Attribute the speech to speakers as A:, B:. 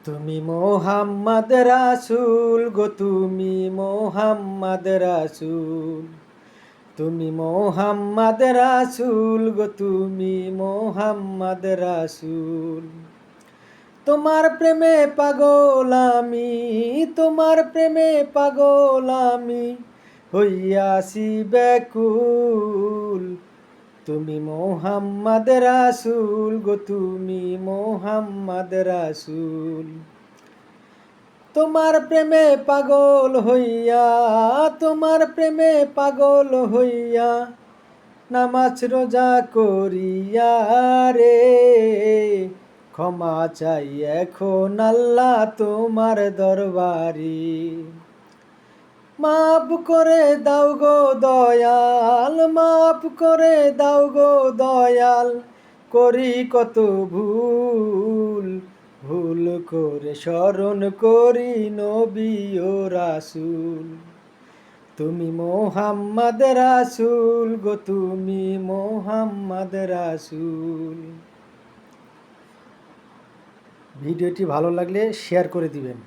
A: তুমি মোহাম্মদ রাসূল গো, তুমি মোহাম্মদ রাসূল। তুমি মোহাম্মদ রাসূল গো, তুমি মোহাম্মদ রাসূল। তোমার প্রেমে পাগল আমি, তোমার প্রেমে পাগল আমি, হইয়াছি ব্যাকুল। তুমি মোহাম্মদ রাসূল গো, তুমি মোহাম্মদ রাসূল। তোমার প্রেমে পাগল হইয়া, তোমার প্রেমে পাগল হইয়া, নামাজ রোজা করিয়া রে, ক্ষমা চাই এখন আল্লাহ তোমার দরবারে। মাফ করে দাও গো দয়াল, মাফ করে দাও গো দয়াল, করি কত ভুল। ভুল করে স্মরণ করি নবী ও রাসূল। তুমি মোহাম্মদ রাসূল গো, তুমি মোহাম্মদ রাসূল। ভিডিওটি ভালো লাগলে শেয়ার করে দিবেন।